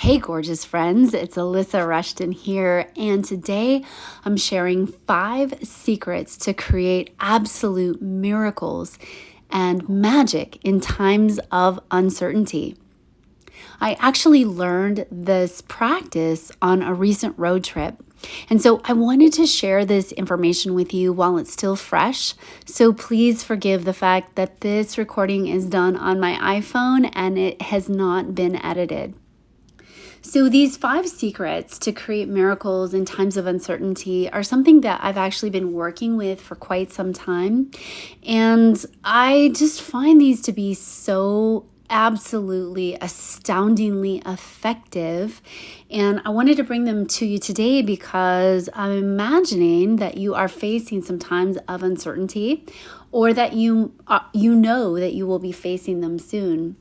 Hey, gorgeous friends, it's Alysa Rushton here, and today I'm sharing 5 secrets to create absolute miracles and magic in times of uncertainty. I actually learned this practice on a recent road trip. And so I wanted to share this information with you while it's still fresh. So please forgive the fact that this recording is done on my iPhone and it has not been edited. So these 5 secrets to create miracles in times of uncertainty are something that I've actually been working with for quite some time. And I just find these to be so absolutely astoundingly effective. And I wanted to bring them to you today because I'm imagining that you are facing some times of uncertainty, or that you know that you will be facing them soon.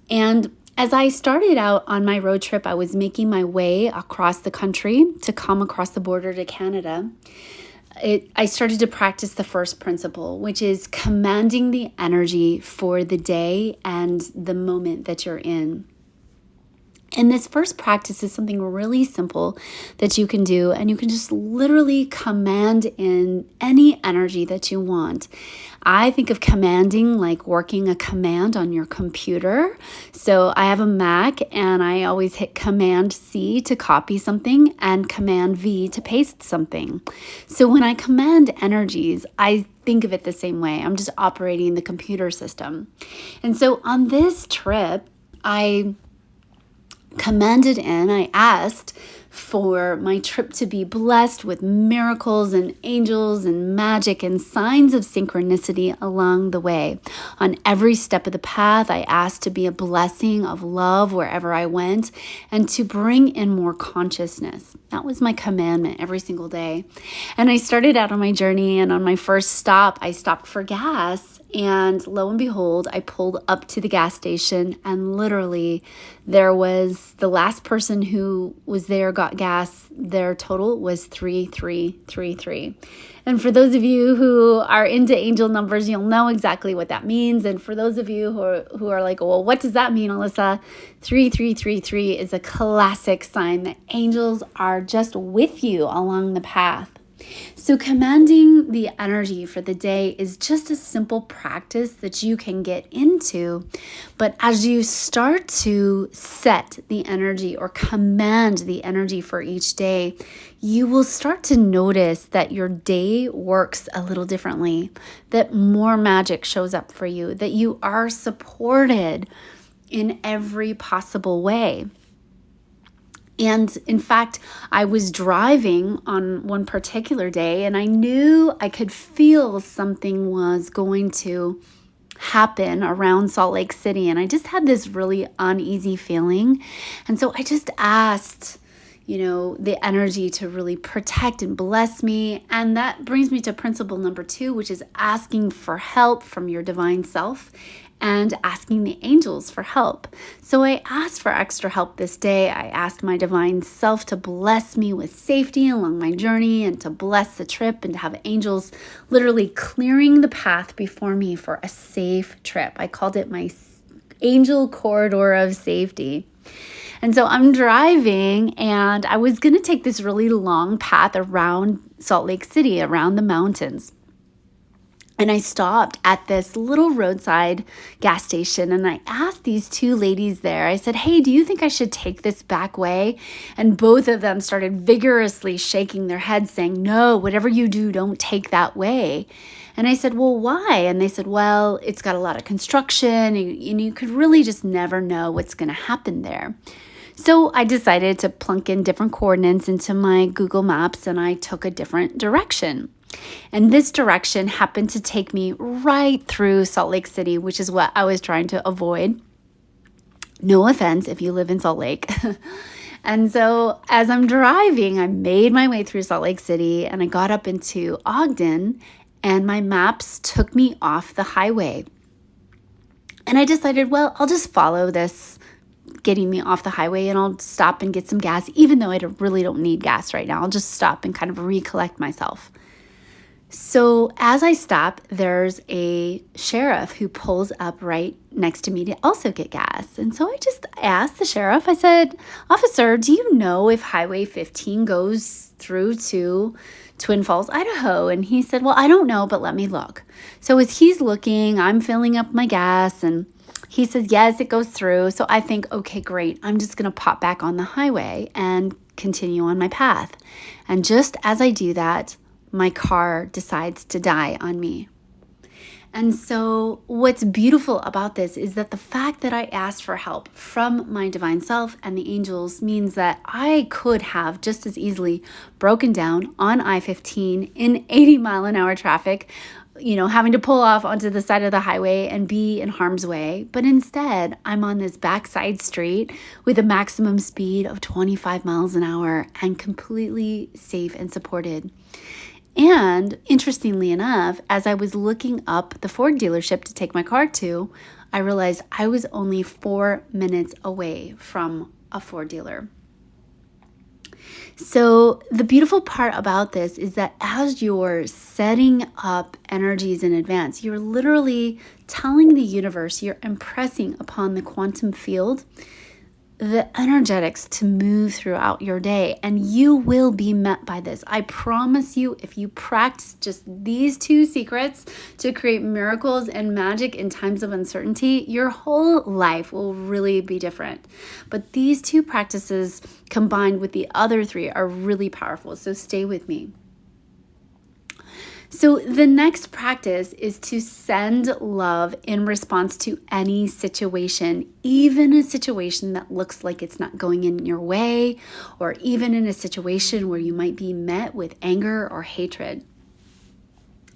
And as I started out on my road trip, I was making my way across the country to come across the border to Canada. I started to practice the first principle, which is commanding the energy for the day and the moment that you're in. And this first practice is something really simple that you can do, and you can just literally command in any energy that you want. I think of commanding like working a command on your computer. So I have a Mac and I always hit Command C to copy something and Command V to paste something. So when I command energies, I think of it the same way. I'm just operating the computer system. And so on this trip, I asked for my trip to be blessed with miracles and angels and magic and signs of synchronicity along the way. On every step of the path, I asked to be a blessing of love wherever I went and to bring in more consciousness. That was my commandment every single day. And I started out on my journey, and on my first stop, I stopped for gas. And lo and behold, I pulled up to the gas station, and literally there was the last person who was there got gas. Their total was 3333. And for those of you who are into angel numbers, you'll know exactly what that means. And for those of you who are like, well, what does that mean, Alysa? 3333 is a classic sign that angels are just with you along the path. So commanding the energy for the day is just a simple practice that you can get into. But as you start to set the energy or command the energy for each day, you will start to notice that your day works a little differently, that more magic shows up for you, that you are supported in every possible way. And in fact, I was driving on one particular day and I knew I could feel something was going to happen around Salt Lake City. And I just had this really uneasy feeling. And so I just asked, the energy to really protect and bless me. And that brings me to principle number 2, which is asking for help from your divine self and asking the angels for help. So I asked for extra help this day. I asked my divine self to bless me with safety along my journey and to bless the trip and to have angels literally clearing the path before me for a safe trip. I called it my angel corridor of safety. And so I'm driving, and I was going to take this really long path around Salt Lake City, around the mountains. And I stopped at this little roadside gas station, and I asked these 2 ladies there, I said, hey, do you think I should take this back way? And both of them started vigorously shaking their heads saying, no, whatever you do, don't take that way. And I said, well, why? And they said, well, it's got a lot of construction, and you could really just never know what's going to happen there. So I decided to plunk in different coordinates into my Google Maps, and I took a different direction. And this direction happened to take me right through Salt Lake City, which is what I was trying to avoid. No offense if you live in Salt Lake. And so as I'm driving, I made my way through Salt Lake City, and I got up into Ogden, and my maps took me off the highway. And I decided, well, I'll just follow this getting me off the highway, and I'll stop and get some gas, even though I really don't need gas right now. I'll just stop and kind of recollect myself. So as I stop, there's a sheriff who pulls up right next to me to also get gas. And so I just asked the sheriff, I said, "Officer, do you know if Highway 15 goes through to Twin Falls, Idaho?" And he said, "Well, I don't know, but let me look." So as he's looking, I'm filling up my gas, and he says, "Yes, it goes through." So I think, okay, great. I'm just going to pop back on the highway and continue on my path. And just as I do that, my car decides to die on me. And so what's beautiful about this is that the fact that I asked for help from my divine self and the angels means that I could have just as easily broken down on I-15 in 80-mile-an-hour traffic, having to pull off onto the side of the highway and be in harm's way. But instead, I'm on this backside street with a maximum speed of 25 miles an hour and completely safe and supported. And interestingly enough, as I was looking up the Ford dealership to take my car to, I realized I was only 4 minutes away from a Ford dealer. So the beautiful part about this is that as you're setting up energies in advance, you're literally telling the universe, you're impressing upon the quantum field the energetics to move throughout your day, and you will be met by this. I promise you, if you practice just these 2 secrets to create miracles and magic in times of uncertainty, your whole life will really be different. But these 2 practices combined with the other 3 are really powerful, so stay with me. So the next practice is to send love in response to any situation, even a situation that looks like it's not going in your way, or even in a situation where you might be met with anger or hatred.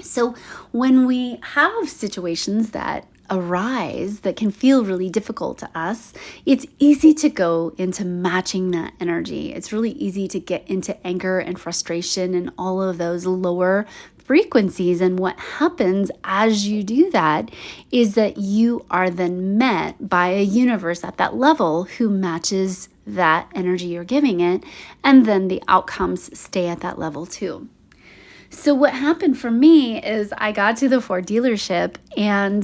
So when we have situations that arise that can feel really difficult to us, it's easy to go into matching that energy. It's really easy to get into anger and frustration and all of those lower frequencies. And what happens as you do that is that you are then met by a universe at that level who matches that energy you're giving it. And then the outcomes stay at that level too. So what happened for me is I got to the Ford dealership and,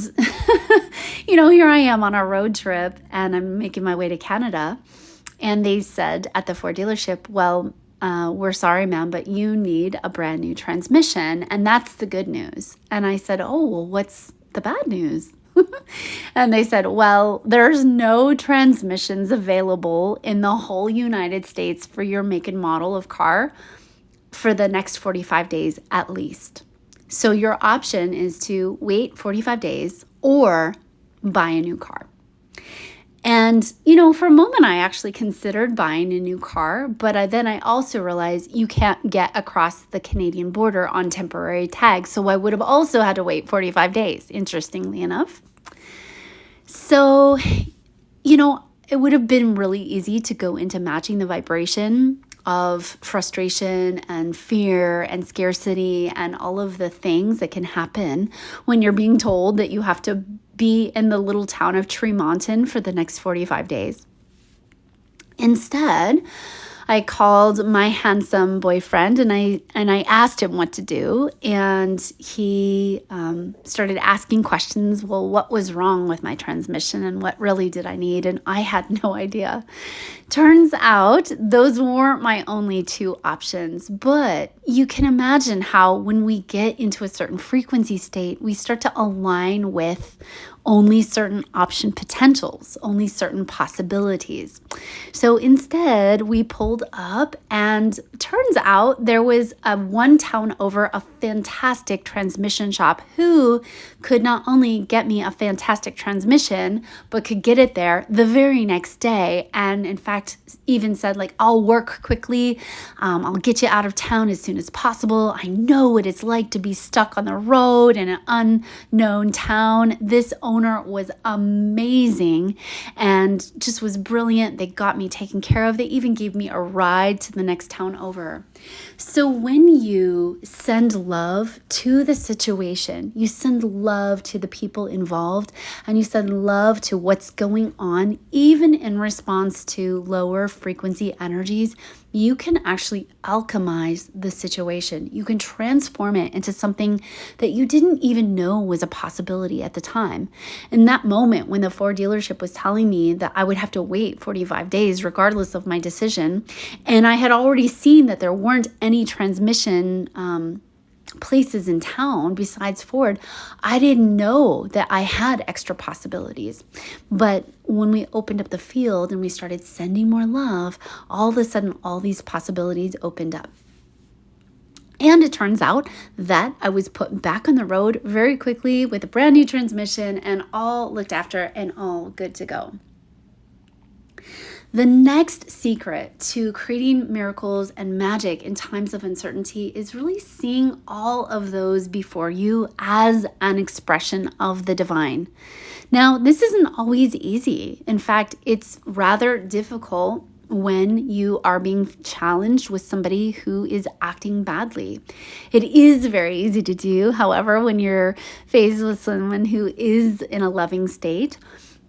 here I am on a road trip and I'm making my way to Canada. And they said at the Ford dealership, "Well, we're sorry, ma'am, but you need a brand new transmission. And that's the good news." And I said, "Oh, well, what's the bad news?" And they said, "Well, there's no transmissions available in the whole United States for your make and model of car for the next 45 days at least. So your option is to wait 45 days or buy a new car." And, for a moment, I actually considered buying a new car, but then I also realized you can't get across the Canadian border on temporary tags. So I would have also had to wait 45 days, interestingly enough. So, it would have been really easy to go into matching the vibration of frustration and fear and scarcity and all of the things that can happen when you're being told that you have to be in the little town of Tremonton for the next 45 days. Instead, I called my handsome boyfriend and I asked him what to do, and he started asking questions. Well, what was wrong with my transmission and what really did I need? And I had no idea. Turns out those weren't my only 2 options, but you can imagine how when we get into a certain frequency state, we start to align with only certain option potentials, only certain possibilities. So instead, we pulled up, and turns out there was one town over a fantastic transmission shop who could not only get me a fantastic transmission, but could get it there the very next day. And in fact, even said, "I'll work quickly. I'll get you out of town as soon as possible. I know what it's like to be stuck on the road in an unknown town." This owner owner was amazing and just was brilliant. They got me taken care of. They even gave me a ride to the next town over. So when you send love to the situation, you send love to the people involved, and you send love to what's going on, even in response to lower frequency energies, you can actually alchemize the situation. You can transform it into something that you didn't even know was a possibility at the time. In that moment, when the Ford dealership was telling me that I would have to wait 45 days regardless of my decision, and I had already seen that there weren't any transmission places in town besides Ford, I didn't know that I had extra possibilities. But when we opened up the field and we started sending more love, all of a sudden, all these possibilities opened up. And it turns out that I was put back on the road very quickly with a brand new transmission and all looked after and all good to go. The next secret to creating miracles and magic in times of uncertainty is really seeing all of those before you as an expression of the divine. Now, this isn't always easy. In fact, it's rather difficult when you are being challenged with somebody who is acting badly. It is very easy to do, however, when you're faced with someone who is in a loving state.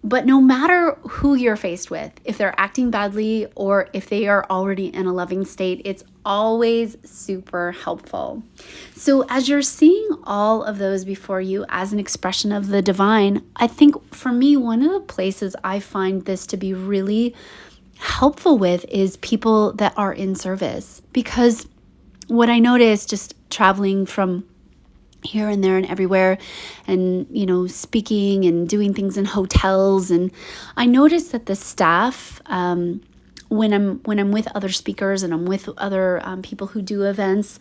But no matter who you're faced with, if they're acting badly or if they are already in a loving state, it's always super helpful. So as you're seeing all of those before you as an expression of the divine, I think for me, one of the places I find this to be really helpful with is people that are in service. Because what I noticed just traveling from here and there and everywhere and, speaking and doing things in hotels. And I noticed that the staff, when I'm with other speakers and I'm with other people who do events,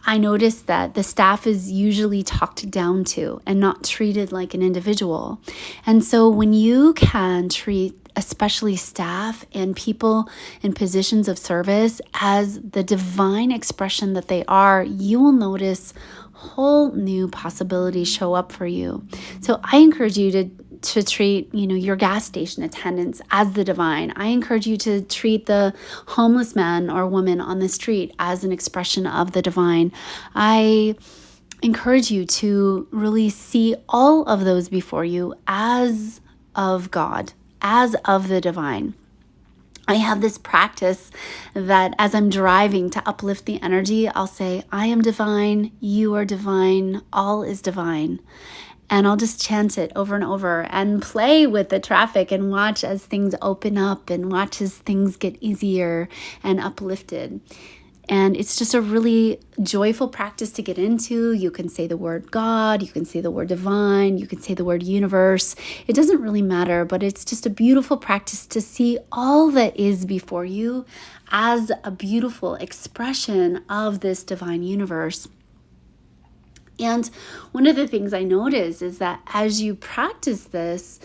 I noticed that the staff is usually talked down to and not treated like an individual. And so when you can treat especially staff and people in positions of service as the divine expression that they are, you will notice whole new possibilities show up for you. So I encourage you to treat, your gas station attendants as the divine. I encourage you to treat the homeless man or woman on the street as an expression of the divine. I encourage you to really see all of those before you as of God, as of the divine. I have this practice that as I'm driving to uplift the energy, I'll say, I am divine, you are divine, all is divine. And I'll just chant it over and over and play with the traffic and watch as things open up and watch as things get easier and uplifted. And it's just a really joyful practice to get into. You can say the word God, you can say the word divine, you can say the word universe. It doesn't really matter, but it's just a beautiful practice to see all that is before you as a beautiful expression of this divine universe. And one of the things I notice is that as you practice this,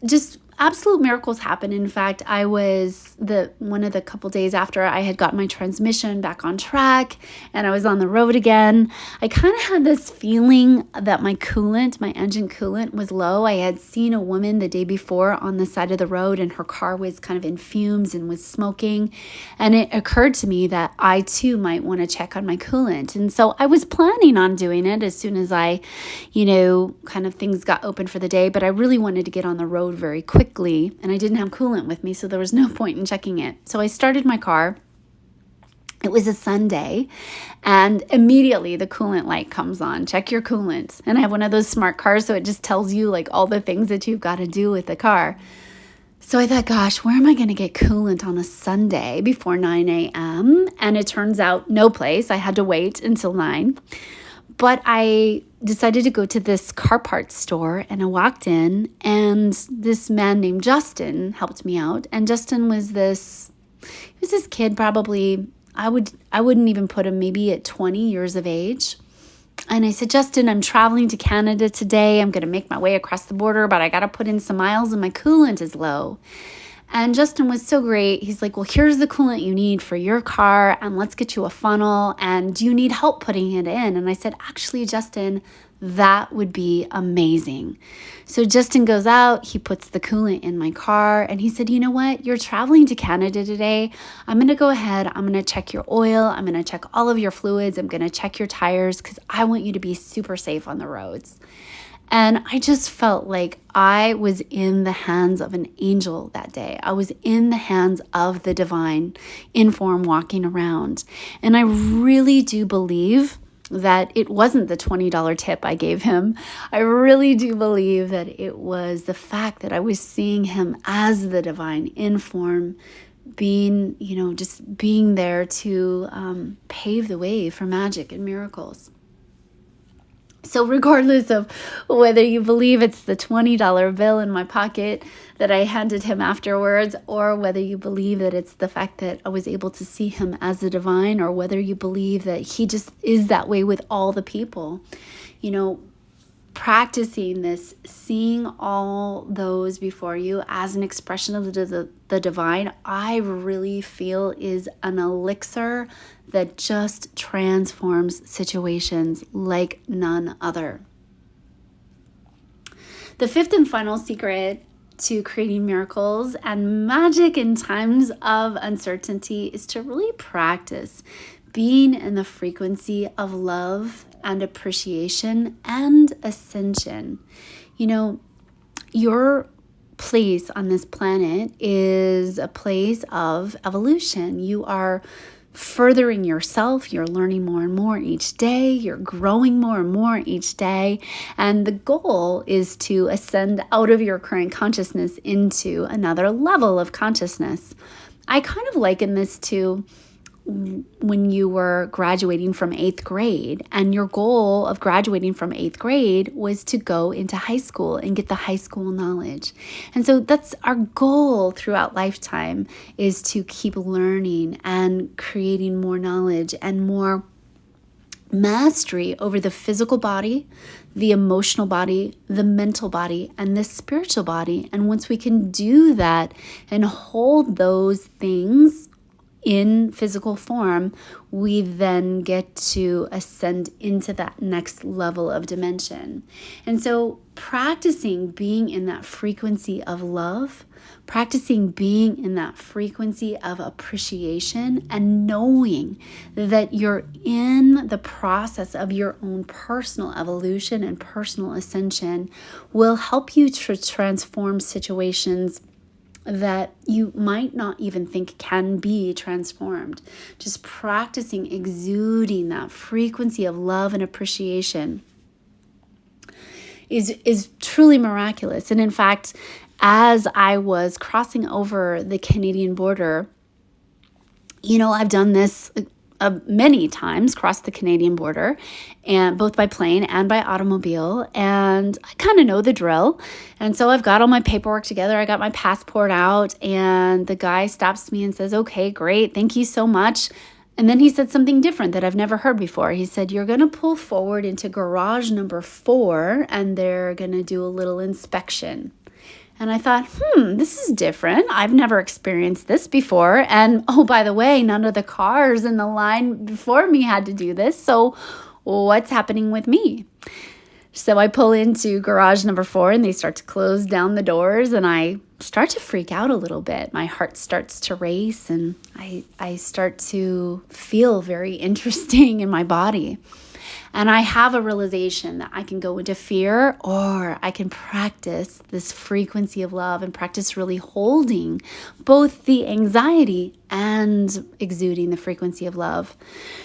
just absolute miracles happen. In fact, I was one of the couple days after I had got my transmission back on track and I was on the road again, I kind of had this feeling that my engine coolant was low. I had seen a woman the day before on the side of the road and her car was kind of in fumes and was smoking. And it occurred to me that I too might want to check on my coolant. And so I was planning on doing it as soon as I, kind of things got open for the day, but I really wanted to get on the road very quickly. And I didn't have coolant with me, so there was no point in checking it. So I started my car. It was a Sunday, and immediately the coolant light comes on. Check your coolant. And I have one of those smart cars, so it just tells you like all the things that you've got to do with the car. So I thought, gosh, where am I going to get coolant on a Sunday before 9 a.m.? And it turns out no place. I had to wait until 9. But I decided to go to this car parts store and I walked in and this man named Justin helped me out. And Justin was this kid probably, I wouldn't even put him maybe at 20 years of age. And I said, Justin, I'm traveling to Canada today. I'm going to make my way across the border, but I got to put in some miles and my coolant is low. And Justin was so great. He's like, well, here's the coolant you need for your car, and let's get you a funnel. And do you need help putting it in? And I said, actually, Justin, that would be amazing. So Justin goes out, he puts the coolant in my car, and he said, you know what? You're traveling to Canada today. I'm going to go ahead. I'm going to check your oil. I'm going to check all of your fluids. I'm going to check your tires because I want you to be super safe on the roads. And I just felt like I was in the hands of an angel that day. I was in the hands of the divine in form walking around. And I really do believe that it wasn't the $20 tip I gave him. I really do believe that it was the fact that I was seeing him as the divine in form, being, just being there to pave the way for magic and miracles. So regardless of whether you believe it's the $20 bill in my pocket that I handed him afterwards, or whether you believe that it's the fact that I was able to see him as the divine, or whether you believe that he just is that way with all the people, practicing this, seeing all those before you as an expression of the divine, I really feel is an elixir that just transforms situations like none other. The fifth and final secret to creating miracles and magic in times of uncertainty is to really practice being in the frequency of love and appreciation and ascension. Your place on this planet is a place of evolution. You are furthering yourself. You're learning more and more each day. You're growing more and more each day. And the goal is to ascend out of your current consciousness into another level of consciousness. I kind of liken this to when you were graduating from 8th grade, and your goal of graduating from 8th grade was to go into high school and get the high school knowledge. And so that's our goal throughout lifetime, is to keep learning and creating more knowledge and more mastery over the physical body, the emotional body, the mental body, and the spiritual body. And once we can do that and hold those things in physical form, we then get to ascend into that next level of dimension. And so practicing being in that frequency of love, practicing being in that frequency of appreciation, and knowing that you're in the process of your own personal evolution and personal ascension will help you to transform situations that you might not even think can be transformed. Just practicing exuding that frequency of love and appreciation is truly miraculous. And in fact, as I was crossing over the Canadian border, I've done this many times, crossed the Canadian border, and both by plane and by automobile, and I kind of know the drill. And so I've got all my paperwork together. I got my passport out, and the guy stops me and says, "Okay, great, thank you so much." And then he said something different that I've never heard before. He said, "You're going to pull forward into garage number 4, and they're going to do a little inspection." And I thought, this is different. I've never experienced this before. And oh, by the way, none of the cars in the line before me had to do this. So what's happening with me? So I pull into garage number 4, and they start to close down the doors, and I start to freak out a little bit. My heart starts to race, and I start to feel very interesting in my body. And I have a realization that I can go into fear, or I can practice this frequency of love and practice really holding both the anxiety and exuding the frequency of love.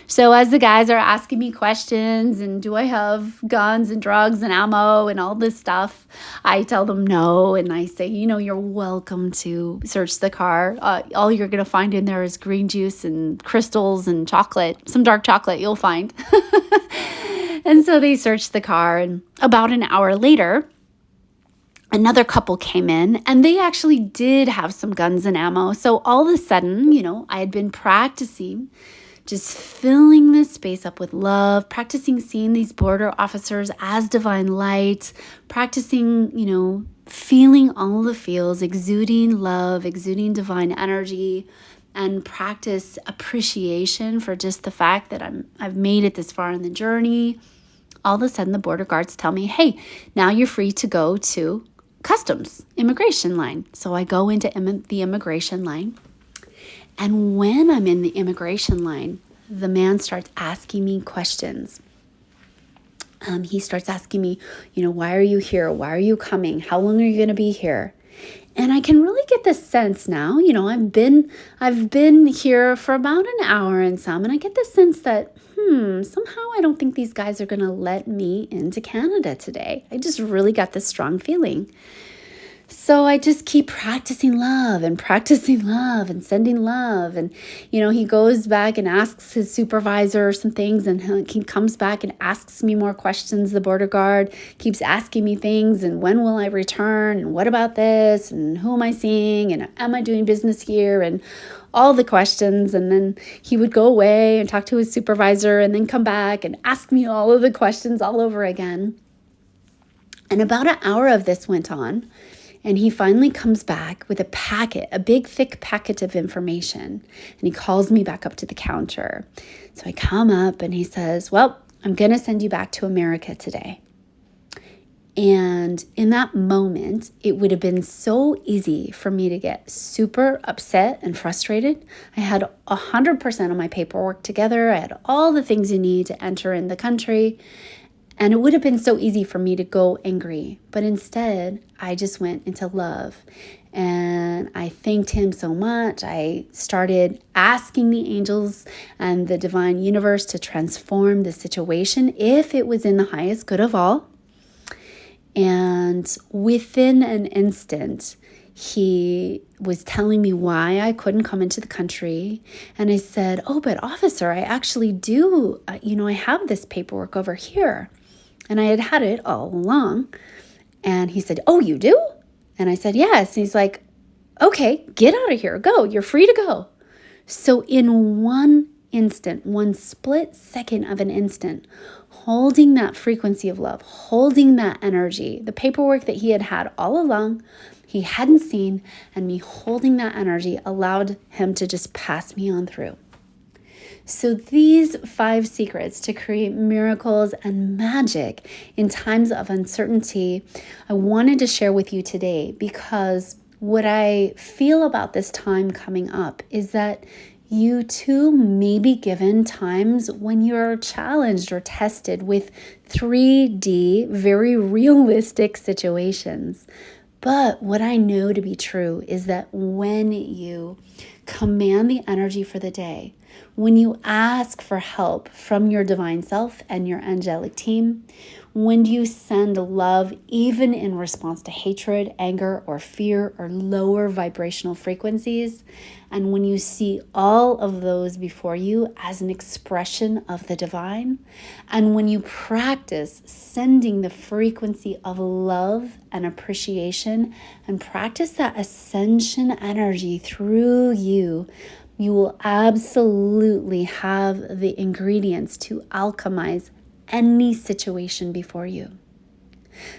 So as the guys are asking me questions and do I have guns and drugs and ammo and all this stuff, I tell them no. And I say, you're welcome to search the car. All you're going to find in there is green juice and crystals and chocolate, some dark chocolate you'll find. And so they searched the car, and about an hour later, another couple came in, and they actually did have some guns and ammo. So all of a sudden, I had been practicing just filling this space up with love, practicing seeing these border officers as divine light, practicing, feeling all the feels, exuding love, exuding divine energy, and practice appreciation for just the fact that I've made it this far in the journey, all of a sudden the border guards tell me, hey, now you're free to go to customs, immigration line. So I go into the immigration line. And when I'm in the immigration line, the man starts asking me questions. He starts asking me, why are you here? Why are you coming? How long are you going to be here? And I can really get this sense now, I've been here for about an hour and some, and I get this sense that, somehow I don't think these guys are going to let me into Canada today. I just really got this strong feeling. So I just keep practicing love and sending love. And, he goes back and asks his supervisor some things, and he comes back and asks me more questions. The border guard keeps asking me things, and when will I return? And what about this? And who am I seeing? And am I doing business here? And all the questions. And then he would go away and talk to his supervisor and then come back and ask me all of the questions all over again. And about an hour of this went on. And he finally comes back with a big, thick packet of information. And he calls me back up to the counter. So I come up and he says, well, I'm going to send you back to America today. And in that moment, it would have been so easy for me to get super upset and frustrated. I had 100% of my paperwork together. I had all the things you need to enter in the country. And it would have been so easy for me to go angry. But instead, I just went into love. And I thanked him so much. I started asking the angels and the divine universe to transform the situation if it was in the highest good of all. And within an instant, he was telling me why I couldn't come into the country. And I said, oh, but officer, I actually do, I have this paperwork over here. And I had it all along. And he said, oh, you do? And I said, yes. And he's like, okay, get out of here. Go. You're free to go. So in one instant, one split second of an instant, holding that frequency of love, holding that energy, the paperwork that he had all along, he hadn't seen, and me holding that energy allowed him to just pass me on through. So these 5 secrets to create miracles and magic in times of uncertainty, I wanted to share with you today, because what I feel about this time coming up is that you too may be given times when you're challenged or tested with 3D, very realistic situations. But what I know to be true is that when you command the energy for the day, when you ask for help from your divine self and your angelic team, when you send love even in response to hatred, anger, or fear, or lower vibrational frequencies, and when you see all of those before you as an expression of the divine, and when you practice sending the frequency of love and appreciation and practice that ascension energy through you, you will absolutely have the ingredients to alchemize any situation before you.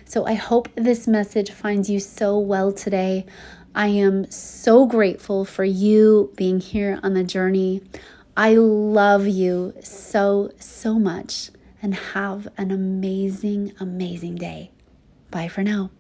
So I hope this message finds you so well today. I am so grateful for you being here on the journey. I love you so, so much, and have an amazing, amazing day. Bye for now.